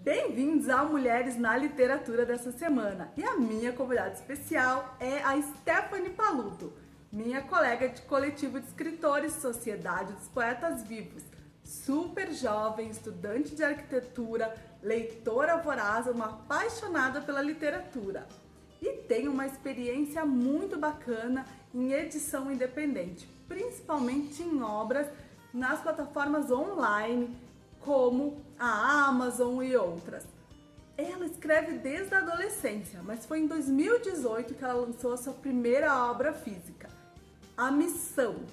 Bem-vindos ao Mulheres na Literatura dessa semana. E a minha convidada especial é a Stephanie Paludo, minha colega de coletivo de escritores Sociedade dos Poetas Vivos. Super jovem, estudante de arquitetura, leitora voraz, uma apaixonada pela literatura. E tem uma experiência muito bacana em edição independente, principalmente em obras nas plataformas online, como a Amazon e outras. Ela escreve desde a adolescência, mas foi em 2018 que ela lançou a sua primeira obra física, A Missão.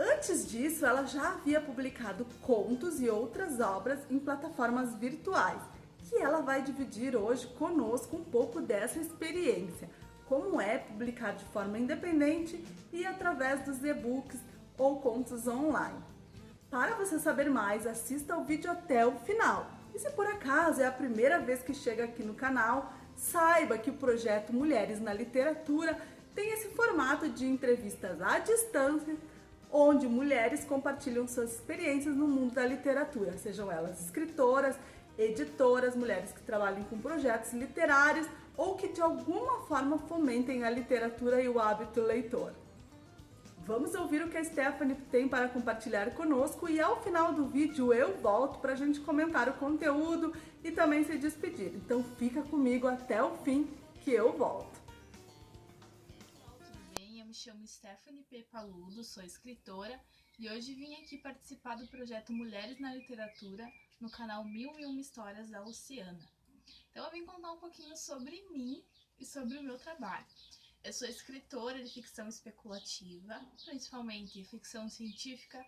Antes disso, ela já havia publicado contos e outras obras em plataformas virtuais, que ela vai dividir hoje conosco um pouco dessa experiência, como é publicar de forma independente e através dos e-books ou contos online. Para você saber mais, assista ao vídeo até o final. E se por acaso é a primeira vez que chega aqui no canal, saiba que o projeto Mulheres na Literatura tem esse formato de entrevistas à distância, onde mulheres compartilham suas experiências no mundo da literatura, sejam elas escritoras, editoras, mulheres que trabalhem com projetos literários ou que de alguma forma fomentem a literatura e o hábito leitor. Vamos ouvir o que a Stephanie tem para compartilhar conosco e ao final do vídeo eu volto para a gente comentar o conteúdo e também se despedir. Então fica comigo até o fim que eu volto. Olá, tudo bem? Eu me chamo Stephanie P. Paludo, sou escritora e hoje vim aqui participar do projeto Mulheres na Literatura no canal 1001 Histórias da Luciana. Então eu vim contar um pouquinho sobre mim e sobre o meu trabalho. Eu sou escritora de ficção especulativa, principalmente ficção científica,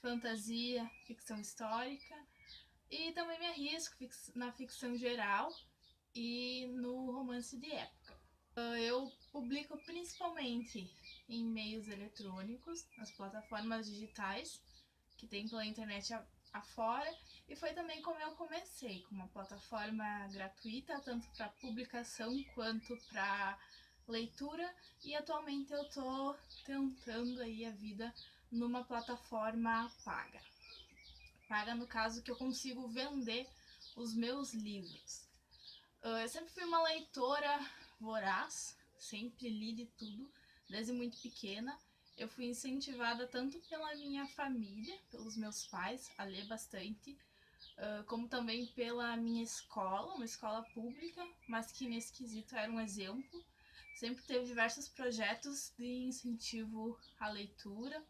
fantasia, ficção histórica, e também me arrisco na ficção geral e no romance de época. Eu publico principalmente em meios eletrônicos, nas plataformas digitais que tem pela internet afora, e foi também como eu comecei, com uma plataforma gratuita, tanto para publicação quanto para leitura, e atualmente eu tô tentando aí a vida numa plataforma paga. Paga no caso que eu consigo vender os meus livros. Eu sempre fui uma leitora voraz, sempre li de tudo, desde muito pequena. Eu fui incentivada tanto pela minha família, pelos meus pais, a ler bastante, como também pela minha escola, uma escola pública, mas que nesse quesito era um exemplo. Sempre teve diversos projetos de incentivo à leitura.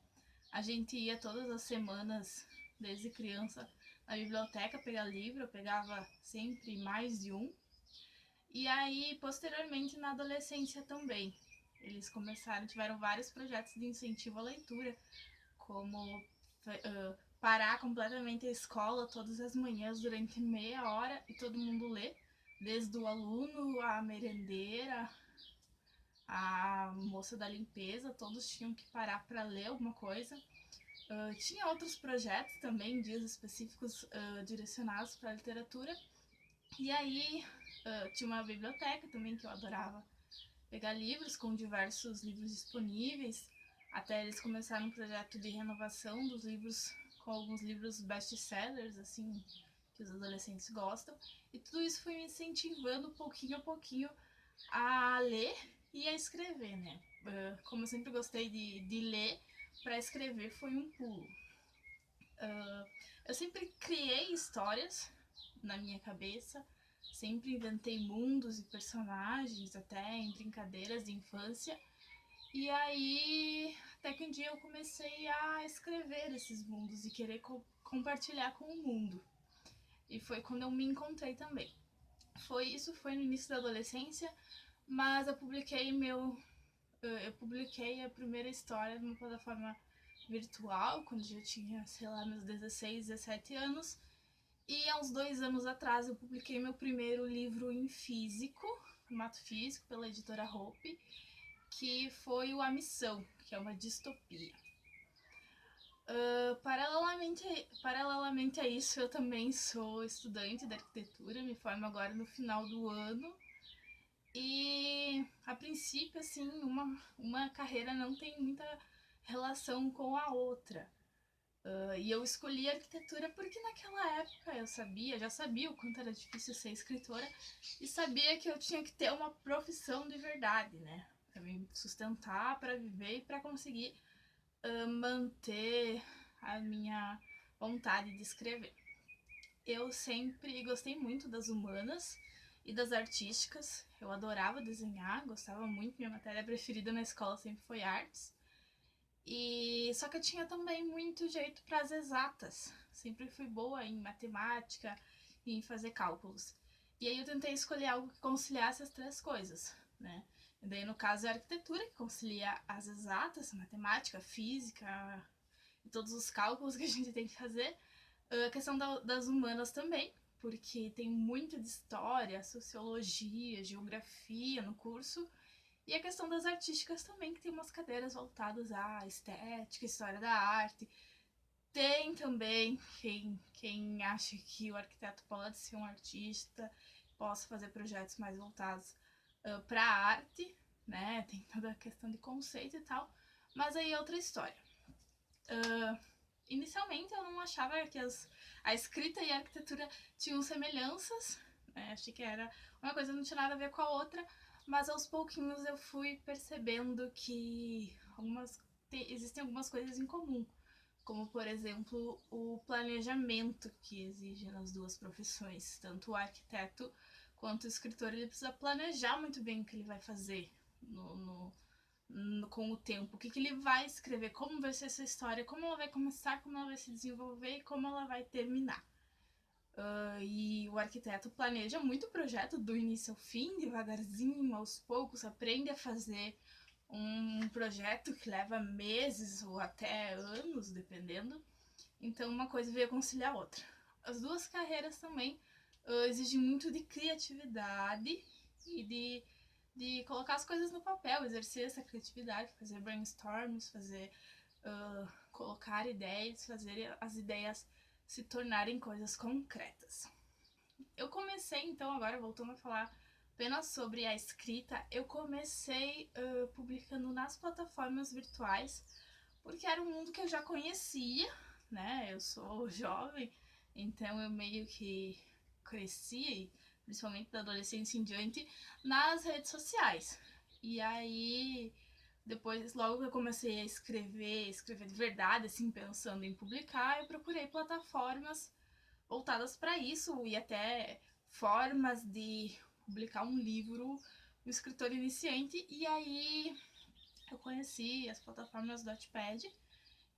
A gente ia todas as semanas, desde criança, na biblioteca pegar livro, eu pegava sempre mais de um. E aí, posteriormente, na adolescência também, eles tiveram vários projetos de incentivo à leitura, como parar completamente a escola todas as manhãs durante meia hora e todo mundo lê, desde o aluno, a merendeira, a moça da limpeza, todos tinham que parar para ler alguma coisa. Tinha outros projetos também, dias específicos direcionados para a literatura. E aí tinha uma biblioteca também que eu adorava pegar livros, com diversos livros disponíveis. Até eles começaram um projeto de renovação dos livros, com alguns livros best-sellers, assim, que os adolescentes gostam. E tudo isso foi me incentivando pouquinho a pouquinho a ler e a escrever, né? Como eu sempre gostei de ler, para escrever foi um pulo. Eu sempre criei histórias na minha cabeça, sempre inventei mundos e personagens, até em brincadeiras de infância. E aí, até que um dia eu comecei a escrever esses mundos e querer compartilhar com o mundo. E foi quando eu me encontrei também. Isso foi no início da adolescência, mas eu publiquei a primeira história numa plataforma virtual, quando eu já tinha, sei lá, meus 16, 17 anos. E há uns 2 anos atrás eu publiquei meu primeiro livro em físico, formato físico, pela editora Hope, que foi o A Missão, que é uma distopia. Paralelamente a isso, eu também sou estudante de arquitetura, me formo agora no final do ano. E a princípio, assim, uma carreira não tem muita relação com a outra. E eu escolhi arquitetura porque naquela época eu já sabia o quanto era difícil ser escritora e sabia que eu tinha que ter uma profissão de verdade, né? Pra me sustentar, para viver e para conseguir manter a minha vontade de escrever. Eu sempre gostei muito das humanas e das artísticas. Eu adorava desenhar, gostava muito. Minha matéria preferida na escola sempre foi artes. E só que eu tinha também muito jeito para as exatas. Sempre fui boa em matemática e em fazer cálculos. E aí eu tentei escolher algo que conciliasse as três coisas, né? E daí no caso é a arquitetura, que concilia as exatas, matemática, física e todos os cálculos que a gente tem que fazer. A questão das humanas também, porque tem muito de história, sociologia, geografia no curso. E a questão das artísticas também, que tem umas cadeiras voltadas à estética, história da arte. Tem também quem acha que o arquiteto pode ser um artista, possa fazer projetos mais voltados para a arte, né? Tem toda a questão de conceito e tal. Mas aí é outra história. Inicialmente eu não achava que a escrita e a arquitetura tinham semelhanças, né? Achei que era uma coisa não tinha nada a ver com a outra, mas aos pouquinhos eu fui percebendo que existem algumas coisas em comum, como por exemplo o planejamento que exige nas duas profissões. Tanto o arquiteto quanto o escritor, ele precisa planejar muito bem o que ele vai fazer com o tempo, o que ele vai escrever, como vai ser essa história, como ela vai começar, como ela vai se desenvolver e como ela vai terminar. E o arquiteto planeja muito o projeto do início ao fim, devagarzinho, aos poucos, aprende a fazer um projeto que leva meses ou até anos, dependendo. Então uma coisa veio conciliar a outra. As duas carreiras também exigem muito de criatividade e de colocar as coisas no papel, exercer essa criatividade, fazer brainstorms, colocar ideias, fazer as ideias se tornarem coisas concretas. Eu comecei, então, agora voltando a falar apenas sobre a escrita, eu comecei publicando nas plataformas virtuais, porque era um mundo que eu já conhecia, né? Eu sou jovem, então eu meio que cresci, principalmente da adolescência em diante, nas redes sociais. E aí, depois, logo que eu comecei a escrever de verdade, assim, pensando em publicar, eu procurei plataformas voltadas para isso e até formas de publicar um livro, um escritor iniciante. E aí eu conheci as plataformas do Wattpad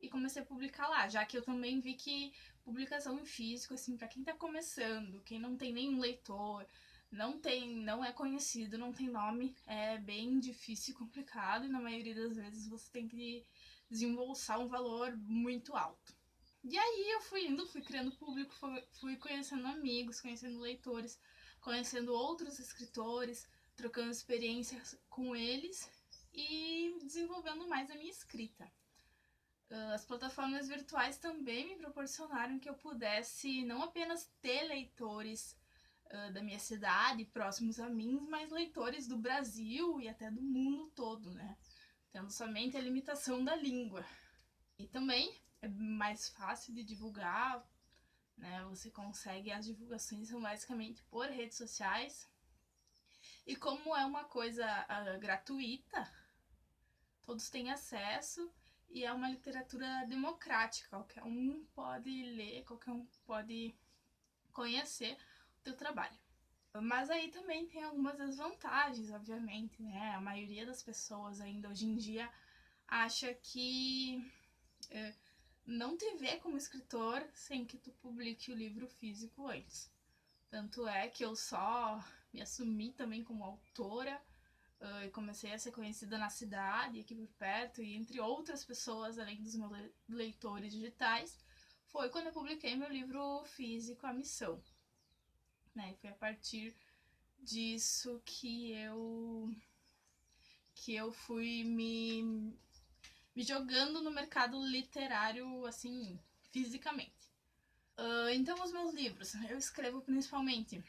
e comecei a publicar lá, já que eu também vi que publicação em físico, assim, para quem tá começando, quem não tem nenhum leitor, não é conhecido, não tem nome, é bem difícil e complicado, e na maioria das vezes você tem que desembolsar um valor muito alto. E aí eu fui criando público, fui conhecendo amigos, conhecendo leitores, conhecendo outros escritores, trocando experiências com eles e desenvolvendo mais a minha escrita. As plataformas virtuais também me proporcionaram que eu pudesse não apenas ter leitores da minha cidade, próximos a mim, mas leitores do Brasil e até do mundo todo, né? Tendo somente a limitação da língua. E também é mais fácil de divulgar, né? Você consegue, as divulgações são basicamente por redes sociais. E como é uma coisa gratuita, todos têm acesso e é uma literatura democrática, qualquer um pode ler, qualquer um pode conhecer o teu trabalho. Mas aí também tem algumas desvantagens, obviamente, né? A maioria das pessoas ainda hoje em dia acha que não te vê como escritor sem que tu publique o livro físico antes. Tanto é que eu só me assumi também como autora e comecei a ser conhecida na cidade, aqui por perto, e entre outras pessoas, além dos meus leitores digitais, foi quando eu publiquei meu livro físico, A Missão. Né? E foi a partir disso que eu fui me jogando no mercado literário, assim, fisicamente. Então, os meus livros, eu escrevo principalmente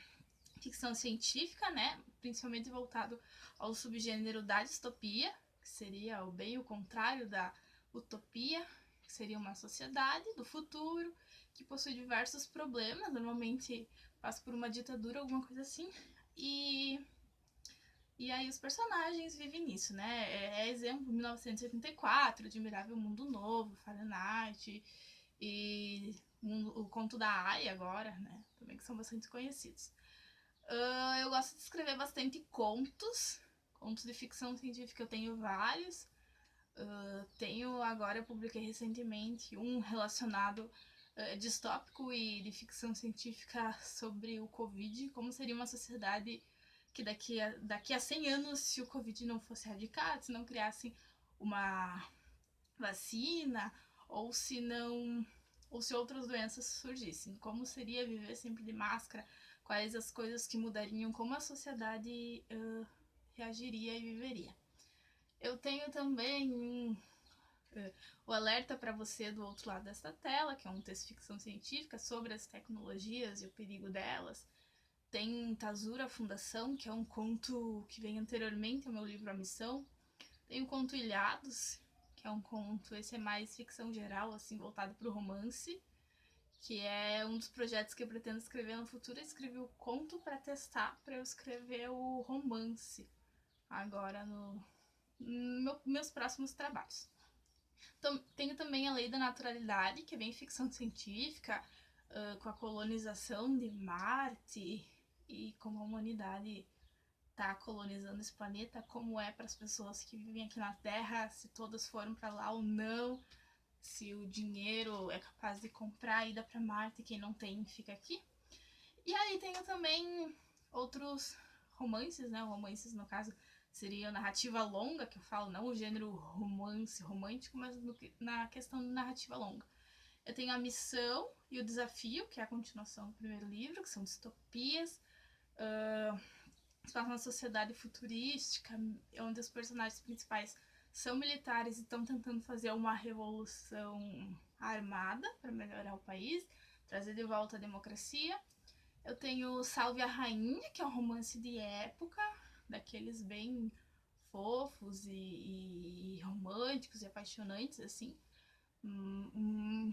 ficção científica, né? Principalmente voltado ao subgênero da distopia, que seria o bem o contrário da utopia. que seria uma sociedade do futuro que possui diversos problemas, normalmente passa por uma ditadura, alguma coisa assim, e aí os personagens vivem nisso, né? Exemplo 1984, Admirável Mundo Novo, Fahrenheit e o Conto da Aia agora, né? Também que são bastante conhecidos. Eu gosto de escrever bastante contos de ficção científica, eu tenho vários. Eu publiquei recentemente um relacionado distópico e de ficção científica sobre o Covid, como seria uma sociedade que daqui a 100 anos, se o Covid não fosse erradicado, se não criassem uma vacina, ou se outras doenças surgissem, como seria viver sempre de máscara, quais as coisas que mudariam, como a sociedade reagiria e viveria. Eu tenho também o Alerta para Você do Outro Lado desta Tela, que é um texto de ficção científica sobre as tecnologias e o perigo delas. Tem Tazura Fundação, que é um conto que vem anteriormente ao meu livro A Missão. Tem o conto Ilhados, que é um conto, esse é mais ficção geral, assim, voltado para o romance, que é um dos projetos que eu pretendo escrever no futuro. Eu escrevi o conto para testar, para eu escrever o romance agora meus próximos trabalhos. Tenho também A Lei da Naturalidade, que é bem ficção científica, com a colonização de Marte e como a humanidade está colonizando esse planeta, como é para as pessoas que vivem aqui na Terra, se todas foram para lá ou não, se o dinheiro é capaz de comprar a ida para Marte, quem não tem fica aqui. E aí tenho também outros romances, né? Romances, no caso, seria narrativa longa, que eu falo, não o gênero romance romântico, mas na questão de narrativa longa. Eu tenho A Missão e o Desafio, que é a continuação do primeiro livro, que são distopias. Se passa uma sociedade futurística, onde os personagens principais são militares e estão tentando fazer uma revolução armada para melhorar o país, trazer de volta a democracia. Eu tenho Salve a Rainha, que é um romance de época, daqueles bem fofos e românticos e apaixonantes, assim,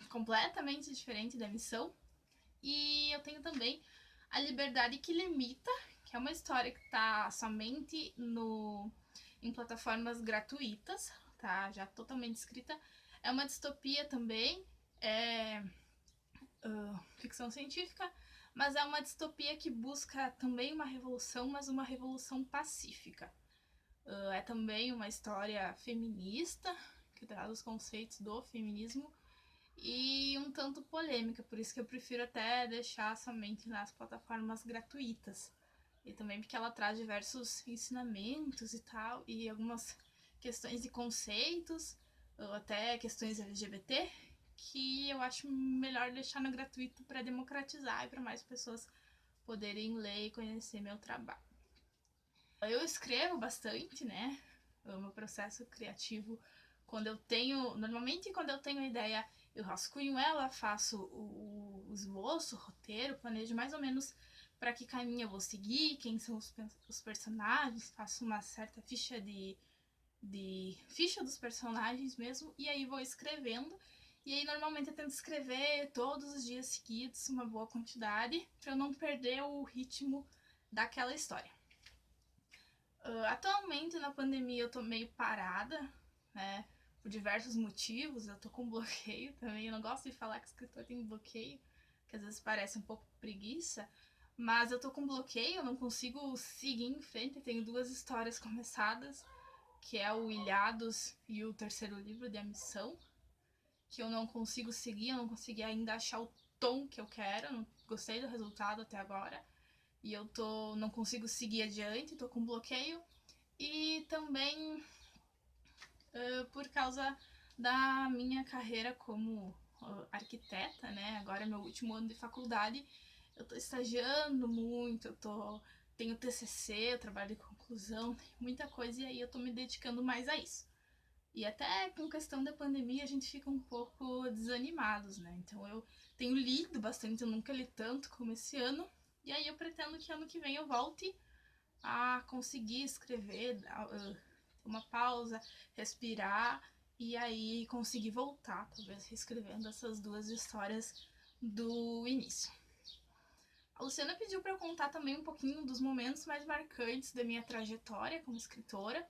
completamente diferente da Missão. E eu tenho também A Liberdade que Limita, que é uma história que está somente em plataformas gratuitas, tá já totalmente escrita. É uma distopia também, é ficção científica, mas é uma distopia que busca também uma revolução, mas uma revolução pacífica. É também uma história feminista, que traz os conceitos do feminismo, e um tanto polêmica, por isso que eu prefiro até deixar somente nas plataformas gratuitas. E também porque ela traz diversos ensinamentos e tal, e algumas questões de conceitos, ou até questões LGBT, que eu acho melhor deixar no gratuito para democratizar e para mais pessoas poderem ler e conhecer meu trabalho. Eu escrevo bastante, né? O meu processo criativo, normalmente quando eu tenho a ideia, eu rascunho ela, faço o esboço, o roteiro, planejo mais ou menos para que caminho eu vou seguir, quem são os personagens, faço uma certa ficha ficha dos personagens mesmo, e aí vou escrevendo. E aí normalmente eu tento escrever todos os dias seguidos, uma boa quantidade, para eu não perder o ritmo daquela história. Atualmente na pandemia eu tô meio parada, né? Por diversos motivos, eu tô com bloqueio também. Eu não gosto de falar que escritor tem bloqueio, que às vezes parece um pouco preguiça, mas eu tô com bloqueio, eu não consigo seguir em frente. Eu tenho 2 histórias começadas, que é o Ilhados e o terceiro livro de A Missão, que eu não consigo seguir, eu não consegui ainda achar o tom que eu quero, não gostei do resultado até agora. E eu não consigo seguir adiante, tô com bloqueio. E também por causa da minha carreira como arquiteta, né? Agora é meu último ano de faculdade, eu tô estagiando muito, tenho TCC, eu trabalho de conclusão, tem muita coisa, e aí eu tô me dedicando mais a isso. E até com questão da pandemia a gente fica um pouco desanimados, né? Então eu tenho lido bastante, eu nunca li tanto como esse ano, e aí eu pretendo que ano que vem eu volte a conseguir escrever, uma pausa, respirar e aí consegui voltar, talvez reescrevendo essas duas histórias do início. A Luciana pediu para eu contar também um pouquinho dos momentos mais marcantes da minha trajetória como escritora.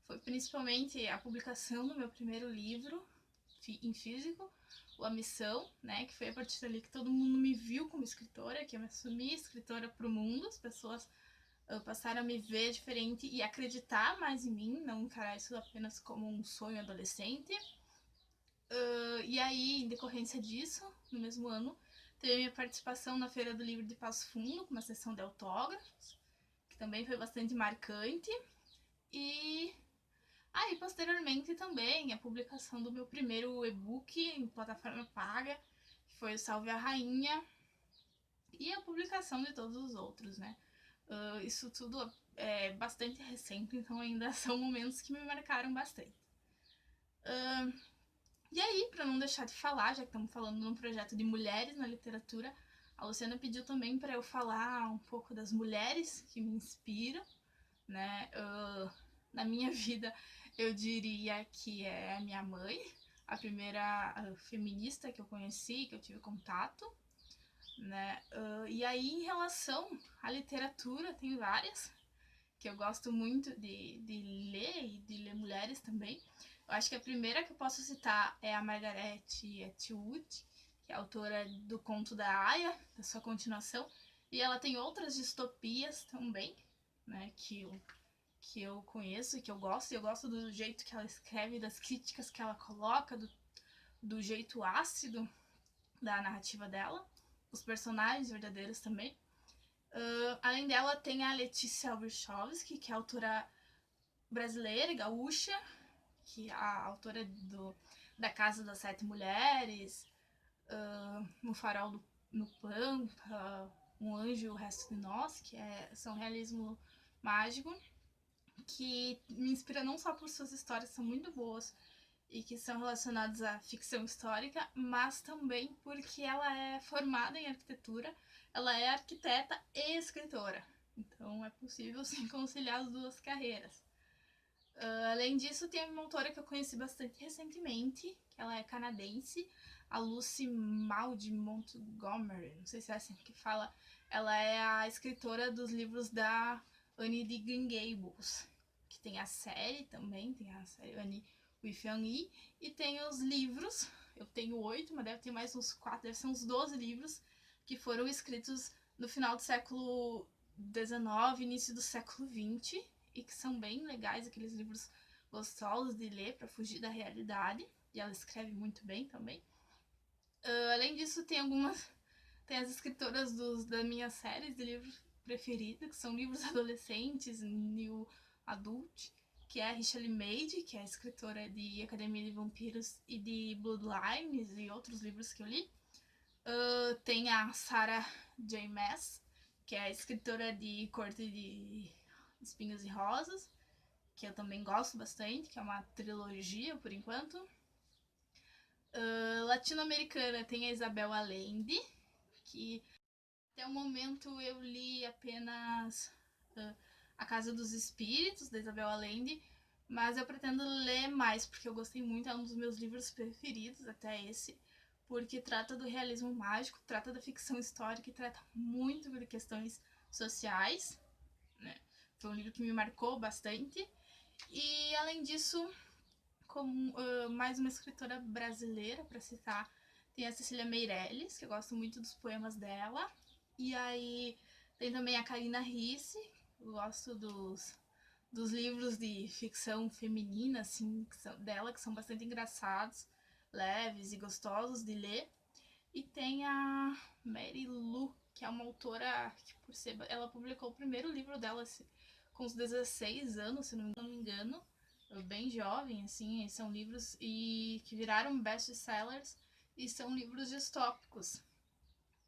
Foi principalmente a publicação do meu primeiro livro em físico, A Missão, né, que foi a partir dali que todo mundo me viu como escritora, que eu me assumi escritora para o mundo, as pessoas passaram a me ver diferente e acreditar mais em mim, não encarar isso apenas como um sonho adolescente. E aí, em decorrência disso, no mesmo ano, teve a minha participação na Feira do Livro de Passo Fundo, com uma sessão de autógrafos, que também foi bastante marcante. E aí, posteriormente também, a publicação do meu primeiro e-book em plataforma paga, que foi o Salve a Rainha, e a publicação de todos os outros, né? Isso tudo é bastante recente, então ainda são momentos que me marcaram bastante. E aí, para não deixar de falar, já que estamos falando num projeto de mulheres na literatura, a Luciana pediu também para eu falar um pouco das mulheres que me inspiram, né? Na minha vida, eu diria que é a minha mãe, a primeira feminista que eu conheci, que eu tive contato, né? E aí, em relação à literatura, tem várias que eu gosto muito de ler e de ler mulheres também. Eu acho que a primeira que eu posso citar é a Margaret Atwood, que é autora do Conto da Aia, da sua continuação, e ela tem outras distopias também, né, que eu conheço e que eu gosto. E eu gosto do jeito que ela escreve, das críticas que ela coloca, do jeito ácido da narrativa dela, os personagens verdadeiros também. Além dela, tem a Letícia Wachowski, que é autora brasileira e gaúcha, que é a autora da Casa das Sete Mulheres, No Farol no Pampa, Um Anjo e o Resto de Nós, que são realismo mágico, que me inspira não só por suas histórias, que são muito boas, e que são relacionadas à ficção histórica, mas também porque ela é formada em arquitetura, ela é arquiteta e escritora. Então é possível sim conciliar as duas carreiras. Além disso, tem uma autora que eu conheci bastante recentemente, que ela é canadense, a Lucy Maud Montgomery, não sei se é assim que fala. Ela é a escritora dos livros da Anne de Green Gables, que tem a série também, tem a série Anne with an E, e tem os livros, eu tenho 8, mas deve ter mais uns 4, deve ser uns 12 livros, que foram escritos no final do século XIX, início do século XX, e que são bem legais, aqueles livros gostosos de ler para fugir da realidade, e ela escreve muito bem também. Além disso, tem as escritoras da minha série de livros preferidos, que são livros adolescentes, new adult, que é a Richelle Meade, que é a escritora de Academia de Vampiros e de Bloodlines e outros livros que eu li. Tem a Sarah J. Maas, que é a escritora de Corte de Espinhos e Rosas, que eu também gosto bastante, que é uma trilogia por enquanto. Latino-americana tem a Isabel Allende, que até o momento eu li apenas A Casa dos Espíritos, da Isabel Allende, mas eu pretendo ler mais, porque eu gostei muito, é um dos meus livros preferidos, até esse, porque trata do realismo mágico, trata da ficção histórica e trata muito de questões sociais, né? Foi um livro que me marcou bastante. E além disso, como mais uma escritora brasileira para citar, tem a Cecília Meirelles, que eu gosto muito dos poemas dela. E aí tem também a Karina Risse, eu gosto dos livros de ficção feminina, assim, dela, que são bastante engraçados, leves e gostosos de ler. E tem a Mary Lu, que é uma autora que, ela publicou o primeiro livro dela com uns 16 anos, se não me engano, bem jovem, assim, são livros que viraram best-sellers e são livros distópicos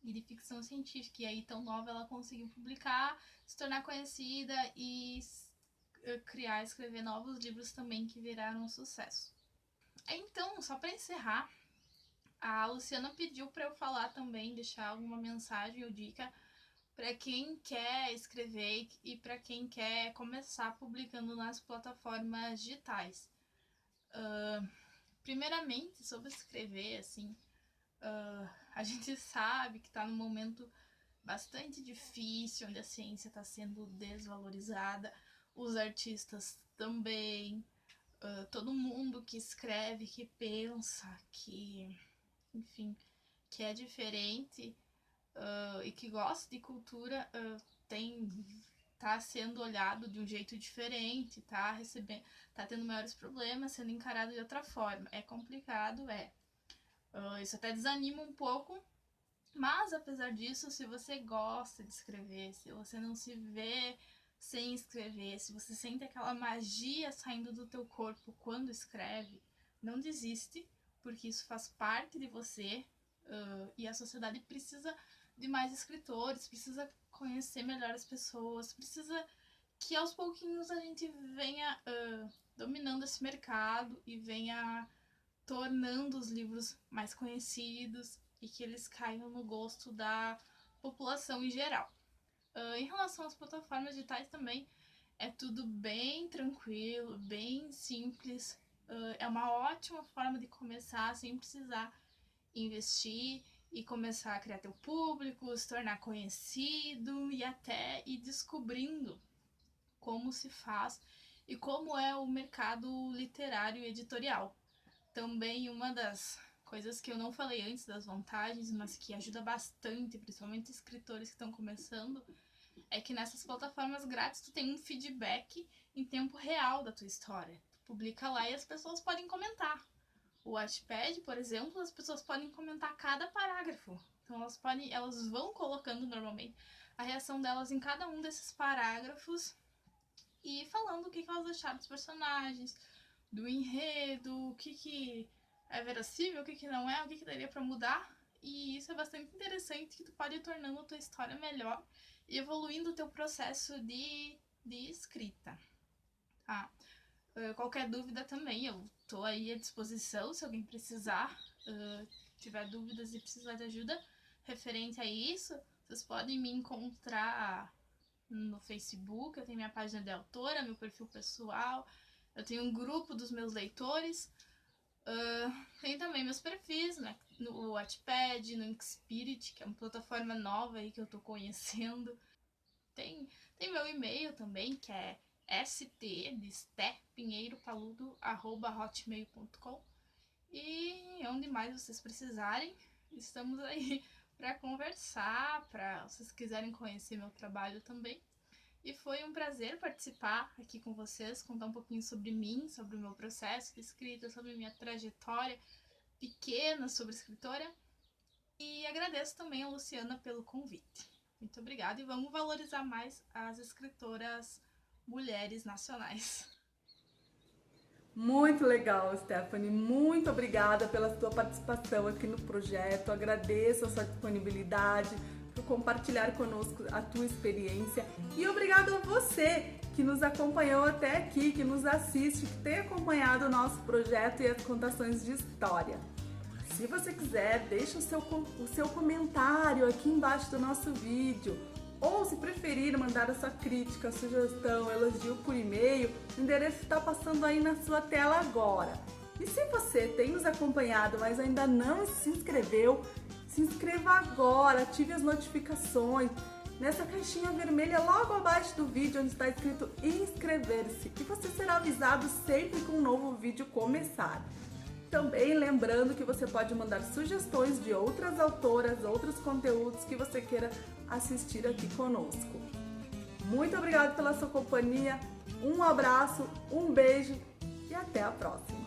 e de ficção científica. E aí, tão nova, ela conseguiu publicar, se tornar conhecida e escrever novos livros também que viraram um sucesso. Então, só para encerrar, a Luciana pediu para eu falar também, deixar alguma mensagem ou dica para quem quer escrever e para quem quer começar publicando nas plataformas digitais. Primeiramente, sobre escrever, assim, a gente sabe que está num momento bastante difícil, onde a ciência está sendo desvalorizada, os artistas também, todo mundo que escreve, que pensa, que, enfim, que é diferente e que gosta de cultura, tá sendo olhado de um jeito diferente, tá tendo maiores problemas, sendo encarado de outra forma. É complicado, isso até desanima um pouco, mas apesar disso, se você gosta de escrever, se você não se vê sem escrever, se você sente aquela magia saindo do teu corpo quando escreve, não desiste, porque isso faz parte de você, e a sociedade precisa de mais escritores, precisa conhecer melhor as pessoas, precisa que aos pouquinhos a gente venha dominando esse mercado e venha tornando os livros mais conhecidos e que eles caiam no gosto da população em geral. Em relação às plataformas digitais também, é tudo bem tranquilo, bem simples. É uma ótima forma de começar sem precisar investir e começar a criar teu público, se tornar conhecido e até ir descobrindo como se faz e como é o mercado literário e editorial. Também uma das coisas que eu não falei antes das vantagens, mas que ajuda bastante, principalmente escritores que estão começando, é que nessas plataformas grátis tu tem um feedback em tempo real da tua história. Tu publica lá e as pessoas podem comentar. O Wattpad, por exemplo, as pessoas podem comentar cada parágrafo. Então elas vão colocando normalmente a reação delas em cada um desses parágrafos e falando o que elas acharam dos personagens, do enredo, o que é verossímil, o que não é, o que daria pra mudar. E isso é bastante interessante, que tu pode ir tornando a tua história melhor e evoluindo o teu processo de escrita. Tá? Qualquer dúvida também, eu tô aí à disposição, se alguém precisar, tiver dúvidas e precisar de ajuda referente a isso, vocês podem me encontrar no Facebook, eu tenho minha página de autora, meu perfil pessoal, eu tenho um grupo dos meus leitores, tem também meus perfis, né, no Wattpad, no Inspirit, que é uma plataforma nova aí que eu tô conhecendo. Tem meu e-mail também, que é stepinheiropaludo@hotmail.com. E onde mais vocês precisarem, estamos aí para conversar, para vocês quiserem conhecer meu trabalho também. E foi um prazer participar aqui com vocês, contar um pouquinho sobre mim, sobre o meu processo de escrita, sobre minha trajetória pequena sobre escritora. E agradeço também a Luciana pelo convite. Muito obrigada e vamos valorizar mais as escritoras mulheres nacionais. Muito legal, Stephanie. Muito obrigada pela sua participação aqui no projeto. Agradeço a sua disponibilidade por compartilhar conosco a tua experiência. E obrigado a você que nos acompanhou até aqui, que nos assiste, que tem acompanhado o nosso projeto e as contações de história. Se você quiser, deixa o seu comentário aqui embaixo do nosso vídeo. Ou, se preferir, mandar a sua crítica, sugestão, elogio por e-mail, o endereço está passando aí na sua tela agora. E se você tem nos acompanhado, mas ainda não se inscreveu, se inscreva agora, ative as notificações nessa caixinha vermelha logo abaixo do vídeo, onde está escrito inscrever-se, e você será avisado sempre que um novo vídeo começar. Também lembrando que você pode mandar sugestões de outras autoras, outros conteúdos que você queira assistir aqui conosco. Muito obrigada pela sua companhia, um abraço, um beijo e até a próxima!